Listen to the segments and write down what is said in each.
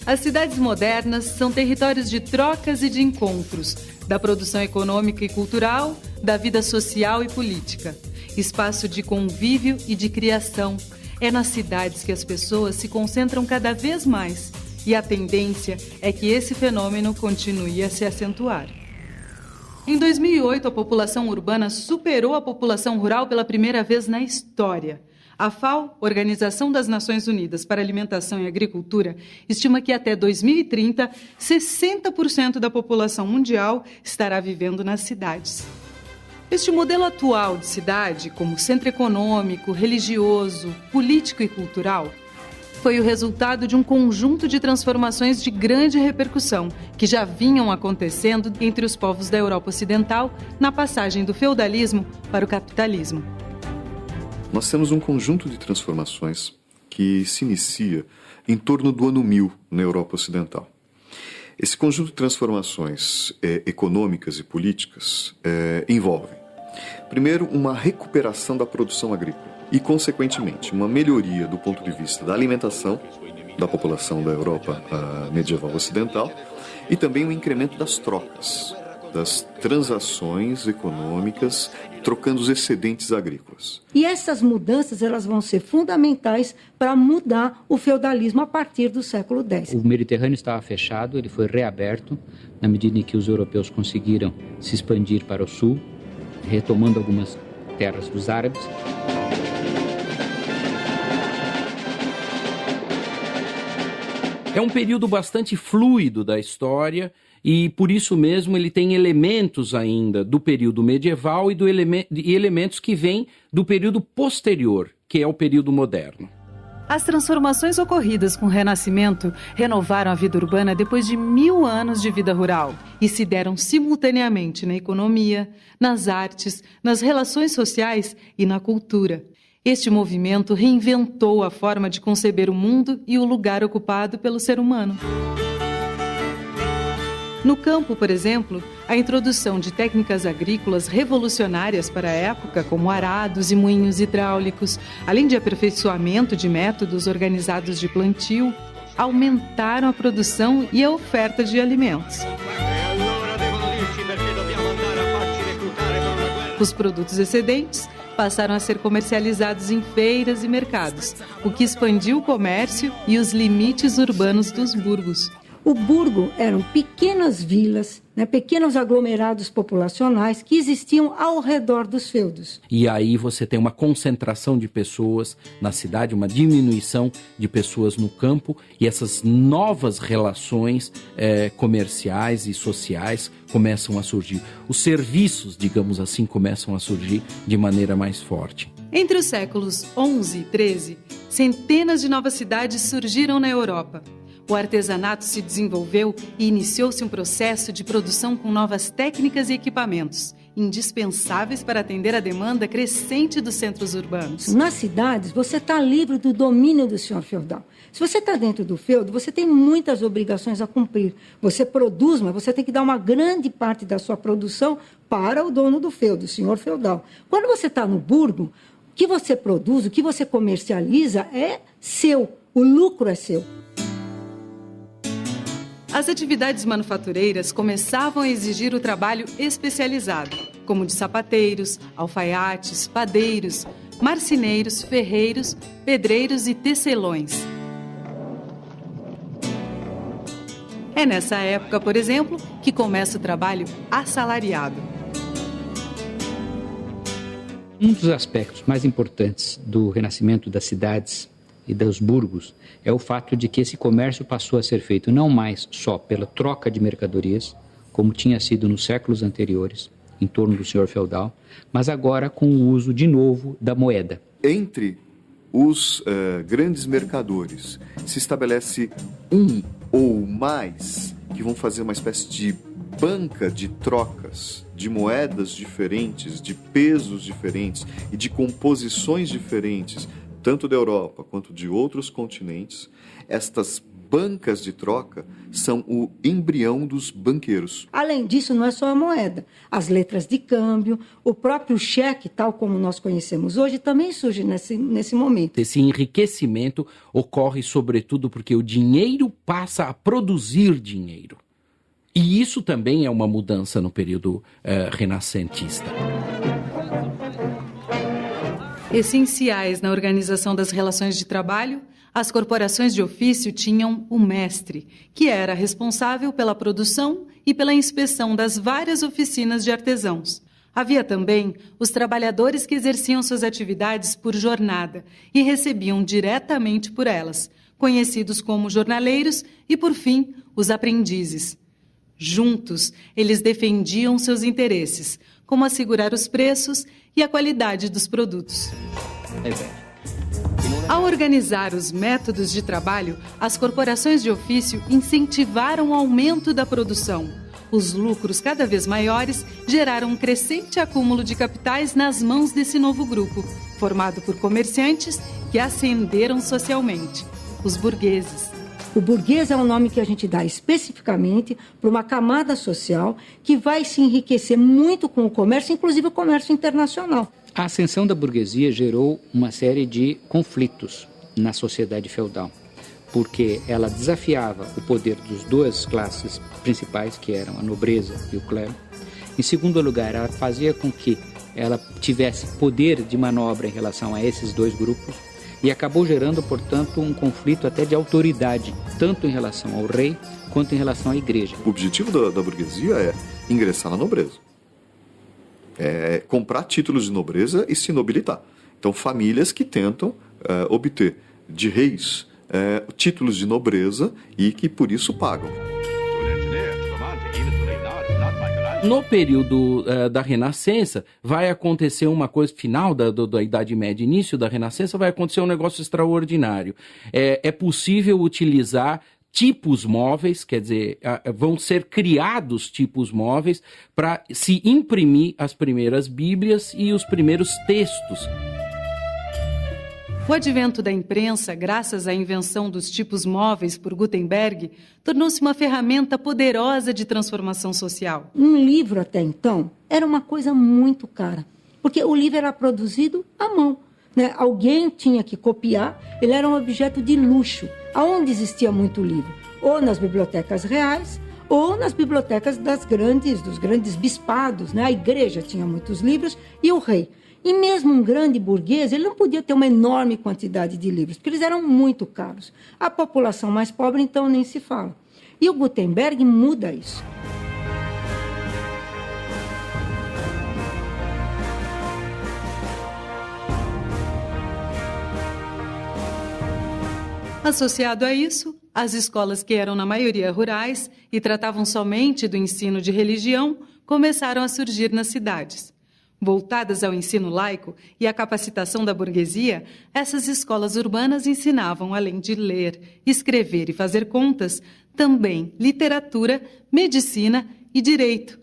As cidades modernas são territórios de trocas e de encontros, da produção econômica e cultural, da vida social e política. Espaço de convívio e de criação. É nas cidades que as pessoas se concentram cada vez mais. E a tendência é que esse fenômeno continue a se acentuar. Em 2008, a população urbana superou a população rural pela primeira vez na história. A FAO, Organização das Nações Unidas para Alimentação e Agricultura, estima que até 2030, 60% da população mundial estará vivendo nas cidades. Este modelo atual de cidade, como centro econômico, religioso, político e cultural, foi o resultado de um conjunto de transformações de grande repercussão que já vinham acontecendo entre os povos da Europa Ocidental na passagem do feudalismo para o capitalismo. Nós temos um conjunto de transformações que se inicia em torno do ano 1000 na Europa Ocidental. Esse conjunto de transformações econômicas e políticas envolvem, primeiro, uma recuperação da produção agrícola e, consequentemente, uma melhoria do ponto de vista da alimentação da população da Europa medieval ocidental e também um incremento das trocas, das transações econômicas, trocando os excedentes agrícolas. E essas mudanças elas vão ser fundamentais para mudar o feudalismo a partir do século X. O Mediterrâneo estava fechado, ele foi reaberto na medida em que os europeus conseguiram se expandir para o sul, retomando algumas terras dos árabes. É um período bastante fluido da história e, por isso mesmo, ele tem elementos ainda do período medieval e elementos que vêm do período posterior, que é o período moderno. As transformações ocorridas com o Renascimento renovaram a vida urbana depois de 1000 anos de vida rural e se deram simultaneamente na economia, nas artes, nas relações sociais e na cultura. Este movimento reinventou a forma de conceber o mundo e o lugar ocupado pelo ser humano. No campo, por exemplo, a introdução de técnicas agrícolas revolucionárias para a época, como arados e moinhos hidráulicos, além de aperfeiçoamento de métodos organizados de plantio, aumentaram a produção e a oferta de alimentos. Os produtos excedentes passaram a ser comercializados em feiras e mercados, o que expandiu o comércio e os limites urbanos dos burgos. O burgo eram pequenas vilas, pequenos aglomerados populacionais que existiam ao redor dos feudos. E aí você tem uma concentração de pessoas na cidade, uma diminuição de pessoas no campo, e essas novas relações comerciais e sociais começam a surgir. Os serviços, digamos assim, começam a surgir de maneira mais forte. Entre os séculos XI e XIII, centenas de novas cidades surgiram na Europa. O artesanato se desenvolveu e iniciou-se um processo de produção com novas técnicas e equipamentos, indispensáveis para atender a demanda crescente dos centros urbanos. Nas cidades, você está livre do domínio do senhor feudal. Se você está dentro do feudo, você tem muitas obrigações a cumprir. Você produz, mas você tem que dar uma grande parte da sua produção para o dono do feudo, o senhor feudal. Quando você está no burgo, o que você produz, o que você comercializa é seu, o lucro é seu. As atividades manufatureiras começavam a exigir o trabalho especializado, como de sapateiros, alfaiates, padeiros, marceneiros, ferreiros, pedreiros e tecelões. É nessa época, por exemplo, que começa o trabalho assalariado. Um dos aspectos mais importantes do renascimento das cidades e dos burgos é o fato de que esse comércio passou a ser feito não mais só pela troca de mercadorias, como tinha sido nos séculos anteriores, em torno do senhor feudal, mas agora com o uso de novo da moeda. Entre os grandes mercadores se estabelece um ou mais que vão fazer uma espécie de banca de trocas, de moedas diferentes, de pesos diferentes e de composições diferentes, tanto da Europa quanto de outros continentes. Estas bancas de troca são o embrião dos banqueiros. Além disso, não é só a moeda. As letras de câmbio, o próprio cheque, tal como nós conhecemos hoje, também surge nesse momento. Esse enriquecimento ocorre sobretudo porque o dinheiro passa a produzir dinheiro. E isso também é uma mudança no período renascentista. Essenciais na organização das relações de trabalho, as corporações de ofício tinham o mestre, que era responsável pela produção e pela inspeção das várias oficinas de artesãos. Havia também os trabalhadores que exerciam suas atividades por jornada e recebiam diretamente por elas, conhecidos como jornaleiros e, por fim, os aprendizes. Juntos, eles defendiam seus interesses, como assegurar os preços e a qualidade dos produtos. Ao organizar os métodos de trabalho, as corporações de ofício incentivaram o aumento da produção. Os lucros cada vez maiores geraram um crescente acúmulo de capitais nas mãos desse novo grupo, formado por comerciantes que ascenderam socialmente, os burgueses. O burguês é um nome que a gente dá especificamente para uma camada social que vai se enriquecer muito com o comércio, inclusive o comércio internacional. A ascensão da burguesia gerou uma série de conflitos na sociedade feudal, porque ela desafiava o poder das duas classes principais, que eram a nobreza e o clero. Em segundo lugar, ela fazia com que ela tivesse poder de manobra em relação a esses dois grupos e acabou gerando, portanto, um conflito até de autoridade, tanto em relação ao rei quanto em relação à igreja. O objetivo da burguesia é ingressar na nobreza. É comprar títulos de nobreza e se nobilitar. Então, famílias que tentam obter de reis títulos de nobreza e que por isso pagam. No período da Renascença, vai acontecer uma coisa, final da Idade Média, início da Renascença, vai acontecer um negócio extraordinário. É possível utilizar tipos móveis, quer dizer, vão ser criados tipos móveis para se imprimir as primeiras Bíblias e os primeiros textos. O advento da imprensa, graças à invenção dos tipos móveis por Gutenberg, tornou-se uma ferramenta poderosa de transformação social. Um livro, até então, era uma coisa muito cara, porque o livro era produzido à mão, né? Alguém tinha que copiar, ele era um objeto de luxo. Aonde existia muito livro? Ou nas bibliotecas reais, ou nas bibliotecas dos grandes bispados, né? A igreja tinha muitos livros e o rei. E mesmo um grande burguês, ele não podia ter uma enorme quantidade de livros, porque eles eram muito caros. A população mais pobre, então, nem se fala. E o Gutenberg muda isso. Associado a isso, as escolas que eram na maioria rurais e tratavam somente do ensino de religião começaram a surgir nas cidades. Voltadas ao ensino laico e à capacitação da burguesia, essas escolas urbanas ensinavam, além de ler, escrever e fazer contas, também literatura, medicina e direito.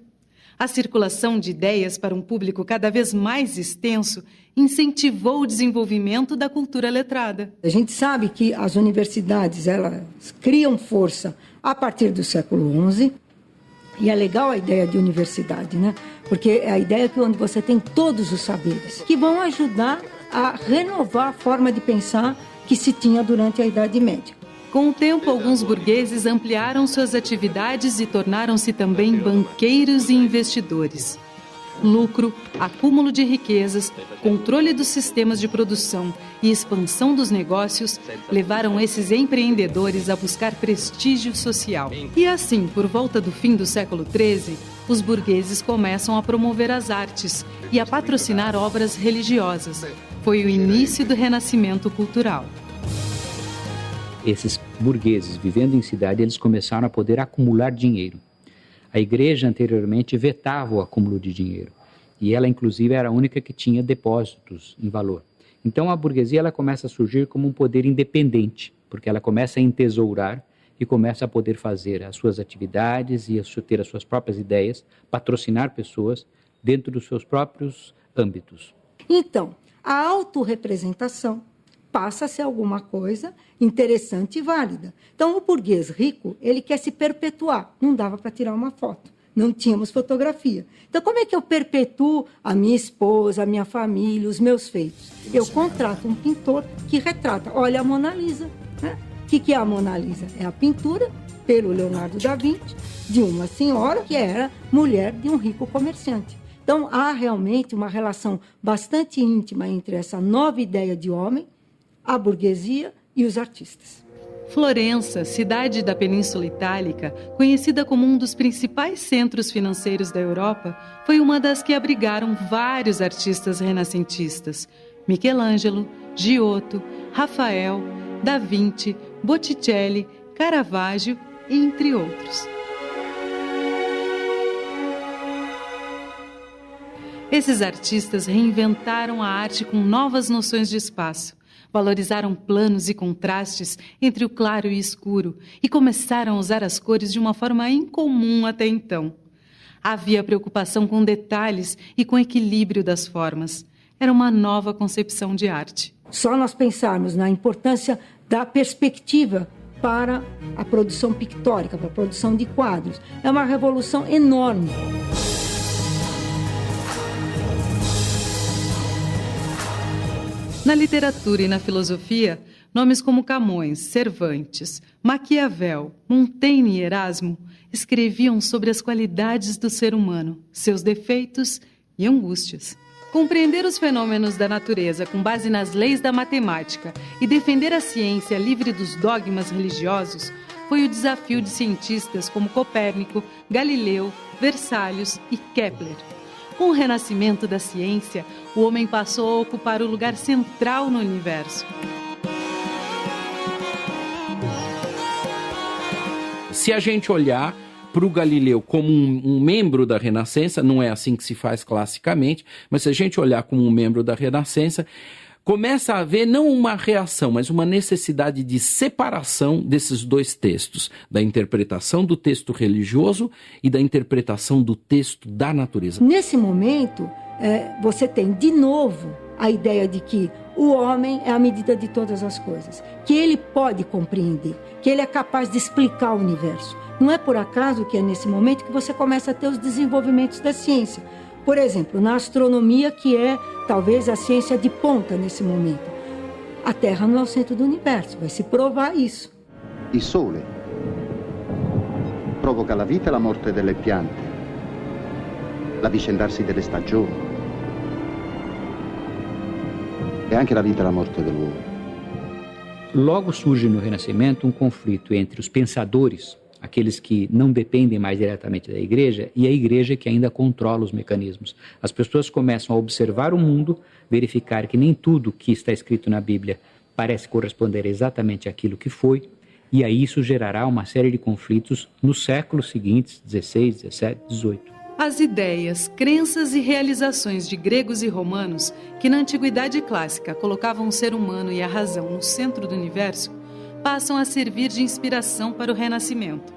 A circulação de ideias para um público cada vez mais extenso incentivou o desenvolvimento da cultura letrada. A gente sabe que as universidades elas criam força a partir do século XI, e é legal a ideia de universidade, né? Porque é a ideia que onde você tem todos os saberes, que vão ajudar a renovar a forma de pensar que se tinha durante a Idade Média. Com o tempo, alguns burgueses ampliaram suas atividades e tornaram-se também banqueiros e investidores. Lucro, acúmulo de riquezas, controle dos sistemas de produção e expansão dos negócios levaram esses empreendedores a buscar prestígio social. E assim, por volta do fim do século XIII, os burgueses começam a promover as artes e a patrocinar obras religiosas. Foi o início do renascimento cultural. Esses burgueses vivendo em cidade, eles começaram a poder acumular dinheiro. A igreja anteriormente vetava o acúmulo de dinheiro e ela inclusive era a única que tinha depósitos em valor. Então a burguesia ela começa a surgir como um poder independente, porque ela começa a entesourar e começa a poder fazer as suas atividades e ter as suas próprias ideias, patrocinar pessoas dentro dos seus próprios âmbitos. Então, a autorrepresentação passa a ser alguma coisa interessante e válida. Então, o burguês rico, ele quer se perpetuar. Não dava para tirar uma foto. Não tínhamos fotografia. Então, como é que eu perpetuo a minha esposa, a minha família, os meus feitos? Eu contrato um pintor que retrata. Olha a Mona Lisa. Né? O que é a Mona Lisa? É a pintura, pelo Leonardo da Vinci, de uma senhora que era mulher de um rico comerciante. Então, há realmente uma relação bastante íntima entre essa nova ideia de homem, a burguesia e os artistas. Florença, cidade da Península Itálica, conhecida como um dos principais centros financeiros da Europa, foi uma das que abrigaram vários artistas renascentistas. Michelangelo, Giotto, Rafael, Da Vinci, Botticelli, Caravaggio, entre outros. Esses artistas reinventaram a arte com novas noções de espaço, valorizaram planos e contrastes entre o claro e o escuro e começaram a usar as cores de uma forma incomum até então. Havia preocupação com detalhes e com o equilíbrio das formas. Era uma nova concepção de arte. Só nós pensarmos na importância da perspectiva para a produção pictórica, para a produção de quadros. É uma revolução enorme. Na literatura e na filosofia, nomes como Camões, Cervantes, Maquiavel, Montaigne e Erasmo escreviam sobre as qualidades do ser humano, seus defeitos e angústias. Compreender os fenômenos da natureza com base nas leis da matemática e defender a ciência livre dos dogmas religiosos foi o desafio de cientistas como Copérnico, Galileu, Vesalius e Kepler. Com o renascimento da ciência, o homem passou a ocupar o lugar central no universo. Se a gente olhar para o Galileu como um membro da Renascença, não é assim que se faz classicamente, mas se a gente olhar como um membro da Renascença, começa a haver não uma reação, mas uma necessidade de separação desses dois textos, da interpretação do texto religioso e da interpretação do texto da natureza. Nesse momento, você tem de novo a ideia de que o homem é a medida de todas as coisas, que ele pode compreender, que ele é capaz de explicar o universo. Não é por acaso que é nesse momento que você começa a ter os desenvolvimentos da ciência. Por exemplo, na astronomia, que é talvez a ciência de ponta nesse momento. A Terra não é o centro do universo, vai se provar isso. Il sole provoca la vita e la morte delle piante, l'avvicendarsi delle stagioni e anche la vita e la morte dell'uomo. Logo surge no Renascimento um conflito entre os pensadores, aqueles que não dependem mais diretamente da igreja, e a igreja que ainda controla os mecanismos. As pessoas começam a observar o mundo, verificar que nem tudo que está escrito na Bíblia parece corresponder exatamente àquilo que foi, e aí isso gerará uma série de conflitos nos séculos seguintes, 16, 17, 18. As ideias, crenças e realizações de gregos e romanos, que na antiguidade clássica colocavam o ser humano e a razão no centro do universo, passam a servir de inspiração para o Renascimento.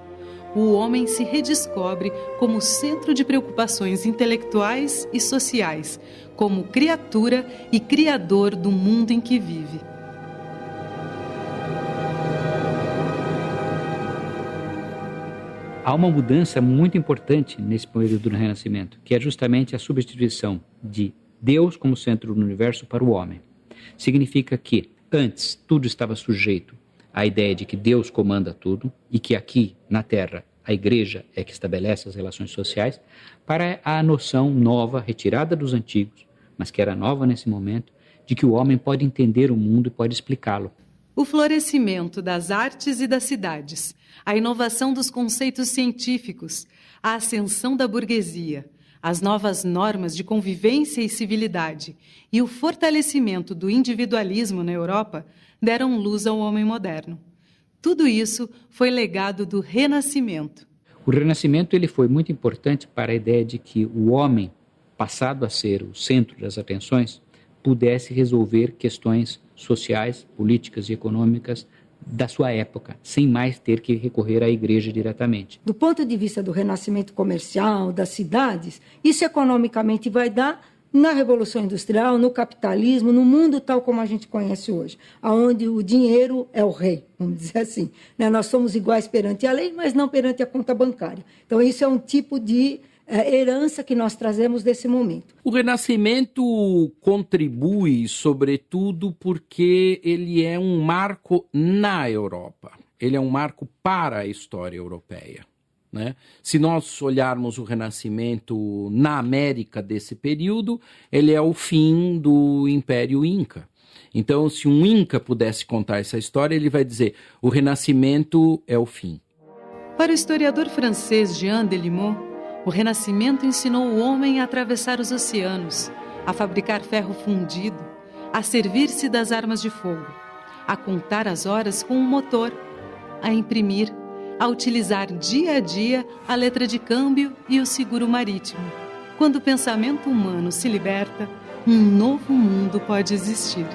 O homem se redescobre como centro de preocupações intelectuais e sociais, como criatura e criador do mundo em que vive. Há uma mudança muito importante nesse período do Renascimento, que é justamente a substituição de Deus como centro do universo para o homem. Significa que antes tudo estava sujeito à ideia de que Deus comanda tudo e que aqui na Terra a igreja é que estabelece as relações sociais, para a noção nova, retirada dos antigos, mas que era nova nesse momento, de que o homem pode entender o mundo e pode explicá-lo. O florescimento das artes e das cidades, a inovação dos conceitos científicos, a ascensão da burguesia, as novas normas de convivência e civilidade e o fortalecimento do individualismo na Europa deram luz ao homem moderno. Tudo isso foi legado do Renascimento. O Renascimento ele foi muito importante para a ideia de que o homem, passado a ser o centro das atenções, pudesse resolver questões sociais, políticas e econômicas da sua época, sem mais ter que recorrer à igreja diretamente. Do ponto de vista do renascimento comercial, das cidades, isso economicamente vai dar na Revolução Industrial, no capitalismo, no mundo tal como a gente conhece hoje, onde o dinheiro é o rei, vamos dizer assim. Nós somos iguais perante a lei, mas não perante a conta bancária. Então, isso é um tipo de herança que nós trazemos desse momento. O Renascimento contribui, sobretudo, porque ele é um marco na Europa. Ele é um marco para a história europeia. Né? Se nós olharmos o Renascimento na América desse período, ele é o fim do Império Inca. Então, se um Inca pudesse contar essa história, ele vai dizer: o Renascimento é o fim. Para o historiador francês Jean Delimot, o Renascimento ensinou o homem a atravessar os oceanos, a fabricar ferro fundido, a servir-se das armas de fogo, a contar as horas com um motor, a imprimir, a utilizar dia a dia a letra de câmbio e o seguro marítimo. Quando o pensamento humano se liberta, um novo mundo pode existir.